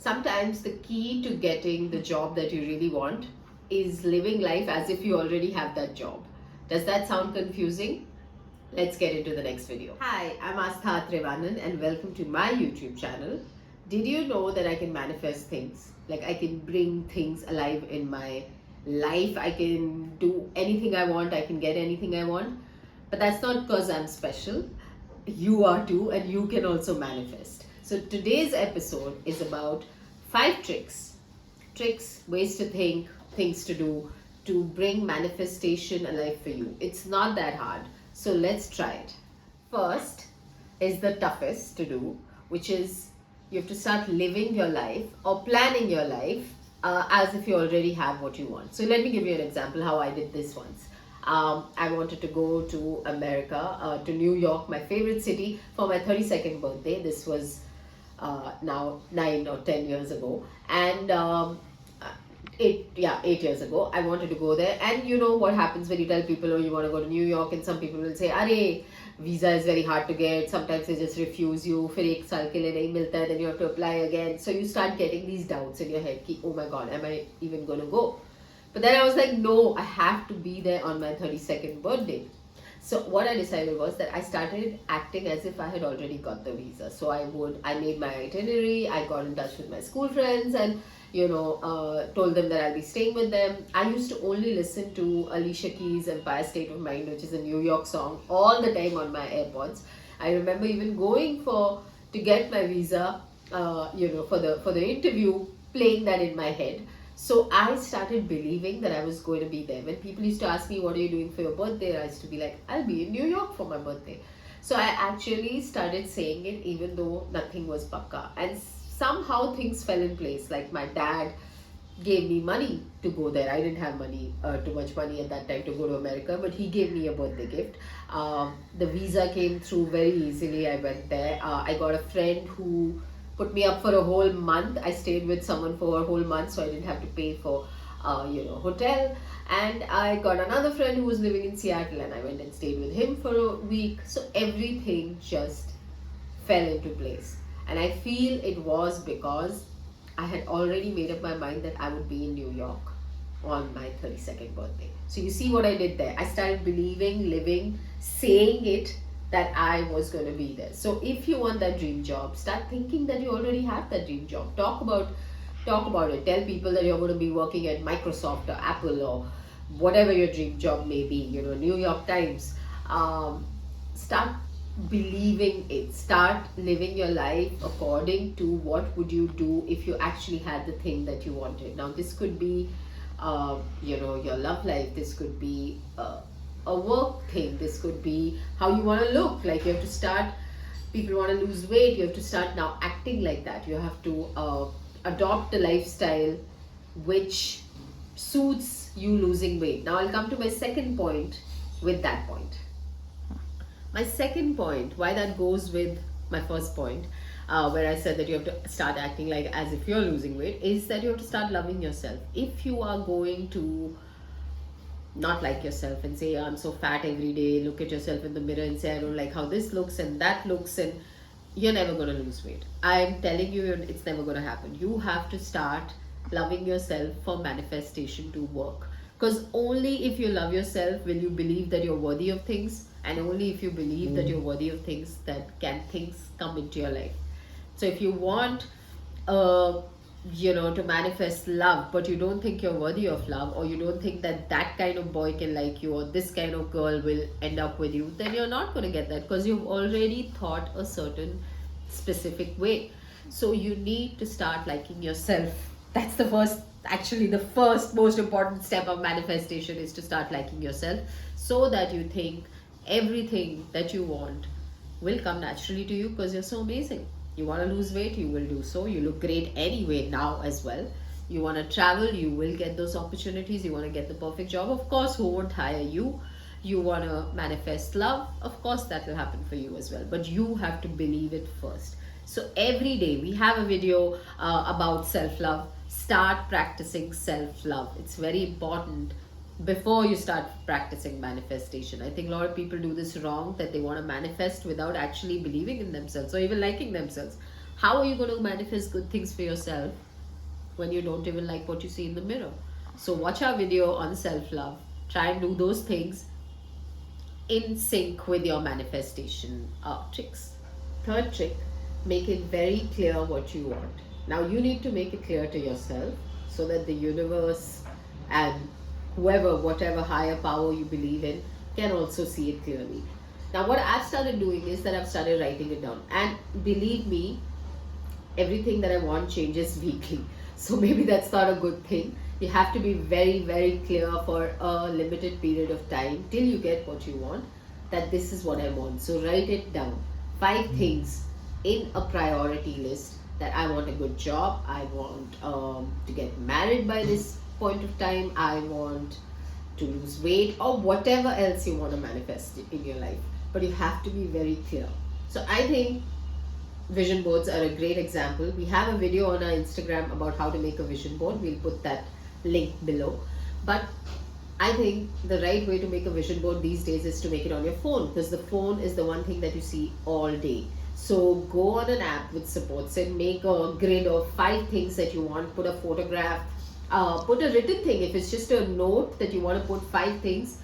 Sometimes the key to getting the job that you really want is living life as if you already have that job. Does that sound confusing? Let's get into the next video. Hi, I'm Aastha Atray and welcome to my YouTube channel. Did you know that I can manifest things? Like I can bring things alive in my life. I can do anything I want. I can get anything I want. But that's not because I'm special. You are too, and you can also manifest. So today's episode is about 5 tricks, ways to think, things to do to bring manifestation alive for you. It's not that hard. So let's try it. First is the toughest to do, which is you have to start living your life or planning your life as if you already have what you want. So let me give you an example how I did this once. I wanted to go to America, to New York, my favorite city, for my 32nd birthday. This was now 9 or 10 years ago, and 8 years ago. I wanted to go there, and you know what happens when you tell people, oh, you want to go to New York, and some people will say, "Arey, visa is very hard to get." Sometimes they just refuse you. फिर एक साल के लिए नहीं मिलता है, then you have to apply again. So you start getting these doubts in your head, कि oh my God, am I even going to go? But then I was like, no, I have to be there on my 32nd birthday. So what I decided was that I started acting as if I had already got the visa. So I made my itinerary, I got in touch with my school friends and, told them that I'll be staying with them. I used to only listen to Alicia Keys' Empire State of Mind, which is a New York song, all the time on my AirPods. I remember even going to get my visa, for the interview, playing that in my head. So I started believing that I was going to be there. When people used to ask me, what are you doing for your birthday? I used to be like, I'll be in New York for my birthday. So I actually started saying it even though nothing was pakka. And somehow things fell in place. Like my dad gave me money to go there. I didn't have too much money at that time to go to America, but he gave me a birthday gift. The visa came through very easily. I went there. I got a friend who put me up for a whole month. I stayed with someone for a whole month, so I didn't have to pay for, hotel. And I got another friend who was living in Seattle, and I went and stayed with him for a week. So everything just fell into place. And I feel it was because I had already made up my mind that I would be in New York on my 32nd birthday. So you see what I did there? I started believing, living, saying it, that I was going to be there. So if you want that dream job, start thinking that you already have that dream job. Talk about it. Tell people that you're going to be working at Microsoft or Apple or whatever your dream job may be, New York Times. Start believing it. Start living your life according to what would you do if you actually had the thing that you wanted. Now this could be, your love life. This could be a work thing. This could be how you want to look. Like you have to start, people want to lose weight, you have to start now acting like that. You have to adopt a lifestyle which suits you losing weight. Now I'll come to my second point with that point. My second point, why that goes with my first point, where I said that you have to start acting like as if you're losing weight, is that you have to start loving yourself. If you are going to not like yourself and say, I'm so fat every day, look at yourself in the mirror and say, I don't like how this looks and that looks, and you're never going to lose weight. I'm telling you, it's never going to happen. You have to start loving yourself for manifestation to work. Because only if you love yourself will you believe that you're worthy of things, and only if you believe that you're worthy of things things come into your life. So if you want to manifest love, but you don't think you're worthy of love, or you don't think that kind of boy can like you, or this kind of girl will end up with you, then you're not going to get that, because you've already thought a certain specific way. So you need to start liking yourself. That's the first most important step of manifestation, is to start liking yourself, so that you think everything that you want will come naturally to you, because you're so amazing. You want to lose weight, you will do so. You look great anyway now as well. You want to travel, you will get those opportunities. You want to get the perfect job, of course, who won't hire you? You want to manifest love, of course that will happen for you as well. But you have to believe it first. So every day we have a video about self-love. Start practicing self-love. It's very important before you start practicing manifestation. I think a lot of people do this wrong, that they want to manifest without actually believing in themselves or even liking themselves. How are you going to manifest good things for yourself when you don't even like what you see in the mirror? So watch our video on self-love. Try and do those things in sync with your manifestation tricks. Third trick, make it very clear what you want. Now you need to make it clear to yourself so that the universe and whoever, whatever higher power you believe in, can also see it clearly. Now what I've started doing is that I've started writing it down. And believe me, everything that I want changes weekly. So maybe that's not a good thing. You have to be very, very clear for a limited period of time till you get what you want, that this is what I want. So write it down. 5 things in a priority list: that I want a good job, I want to get married by this point of time, I want to lose weight, or whatever else you want to manifest in your life. But you have to be very clear. So I think vision boards are a great example. We have a video on our Instagram about how to make a vision board. We'll put that link below. But I think the right way to make a vision board these days is to make it on your phone, because the phone is the one thing that you see all day. So go on an app which supports it, make a grid of 5 things that you want, put a photograph, put a written thing. If it's just a note that you want to put 5 things,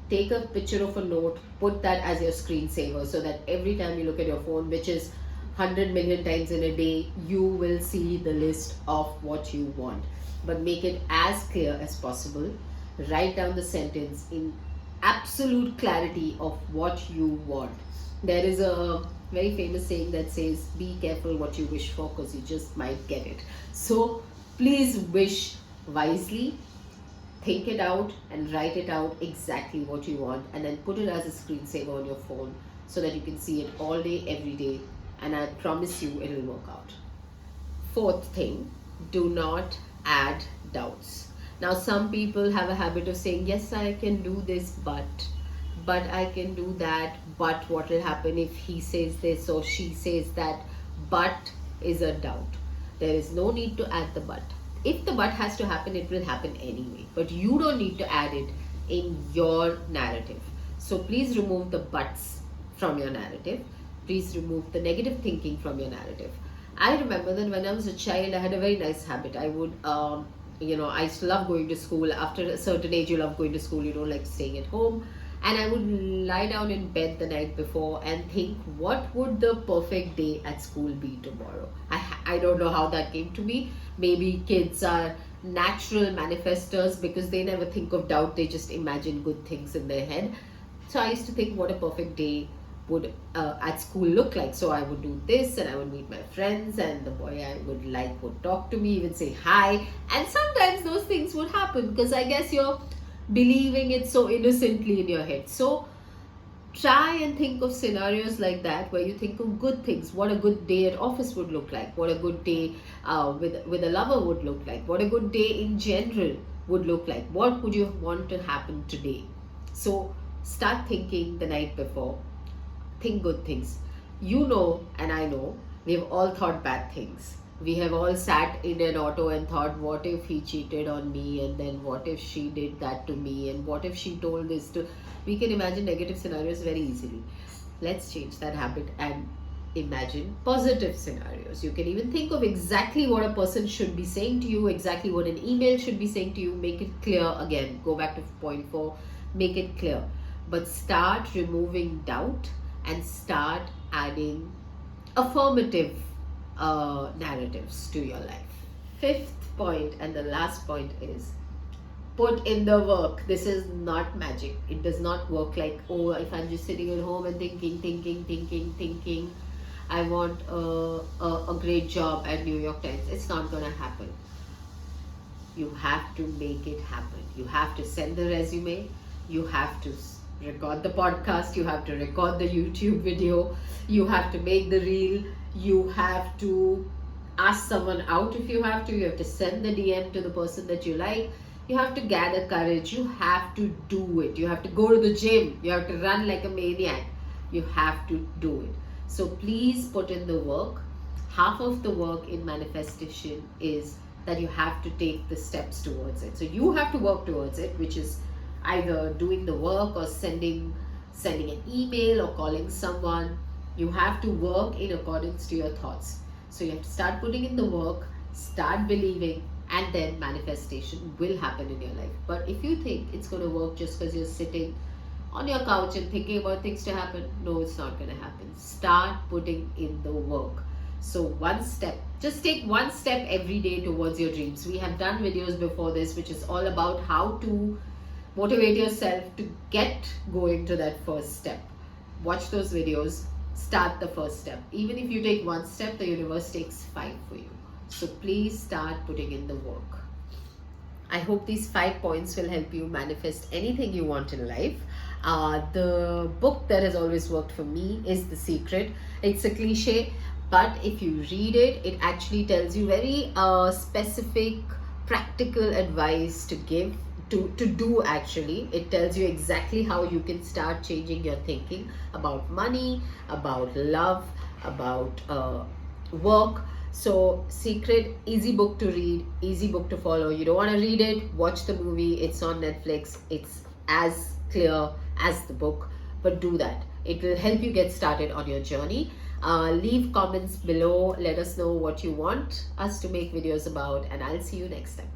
take a picture of a note, put that as your screensaver, so that every time you look at your phone, which is 100 million times in a day, you will see the list of what you want. But make it as clear as possible. Write down the sentence in absolute clarity of what you want. There is a very famous saying that says, be careful what you wish for, because you just might get it. So please wish wisely, think it out and write it out exactly what you want, and then put it as a screensaver on your phone so that you can see it all day, every day, and I promise you it will work out. 4th thing, do not add doubts. Now some people have a habit of saying, yes, I can do this, but I can do that, but what will happen if he says this or she says that? But is a doubt. There is no need to add the but. If the but has to happen, it will happen anyway, but you don't need to add it in your narrative. So please remove the buts from your narrative. Please remove the negative thinking from your narrative. I remember that when I was a child, I had a very nice habit. I would, I used to love going to school. After a certain age, you love going to school. You don't like staying at home. And I would lie down in bed the night before and think, what would the perfect day at school be tomorrow? I don't know how that came to me. Maybe kids are natural manifestors because they never think of doubt. They just imagine good things in their head. So I used to think what a perfect day would at school look like. So I would do this, and I would meet my friends, and the boy I would like would talk to me, even say hi. And sometimes those things would happen because I guess you're believing it so innocently in your head. So try and think of scenarios like that where you think of good things. What a good day at office would look like. What a good day with a lover would look like. What a good day in general would look like. What would you want to happen today? So start thinking the night before. Think good things. You know, and I know, we've all thought bad things. We have all sat in an auto and thought, what if he cheated on me, and then what if she did that to me, and what if she told this to... We can imagine negative scenarios very easily. Let's change that habit and imagine positive scenarios. You can even think of exactly what a person should be saying to you, exactly what an email should be saying to you. Make it clear again. Go back to point 4. Make it clear. But start removing doubt and start adding affirmative narratives to your life. 5th point and the last point is put in the work. This is not magic. It does not work like, oh, if I'm just sitting at home and thinking, I want a great job at New York Times. It's not going to happen. You have to make it happen. You have to send the resume. You have to record the podcast. You have to record the YouTube video. You have to make the reel. You have to ask someone out if you have to. You have to send the DM to the person that you like. You have to gather courage. You have to do it. You have to go to the gym. You have to run like a maniac. You have to do it. So please put in the work. Half of the work in manifestation is that you have to take the steps towards it. So you have to work towards it, which is either doing the work or sending an email or calling someone. You have to work in accordance to your thoughts. So you have to start putting in the work, start believing, and then manifestation will happen in your life. But if you think it's going to work just because you're sitting on your couch and thinking about things to happen, no, it's not going to happen. Start putting in the work. So one step, just take one step every day towards your dreams. We have done videos before this which is all about how to motivate yourself to get going to that first step. Watch those videos, start the first step. Even if you take one step, the universe takes 5 for you. So please start putting in the work. I hope these 5 points will help you manifest anything you want in life. The book that has always worked for me is The Secret. It's a cliche, but if you read it, it actually tells you very specific, practical advice to give, to do actually. It tells you exactly how you can start changing your thinking about money, about love, about work. So Secret, easy book to read, easy book to follow. You don't want to read it, watch the movie. It's on Netflix. It's as clear as the book, but do that. It will help you get started on your journey. Leave comments below. Let us know what you want us to make videos about, and I'll see you next time.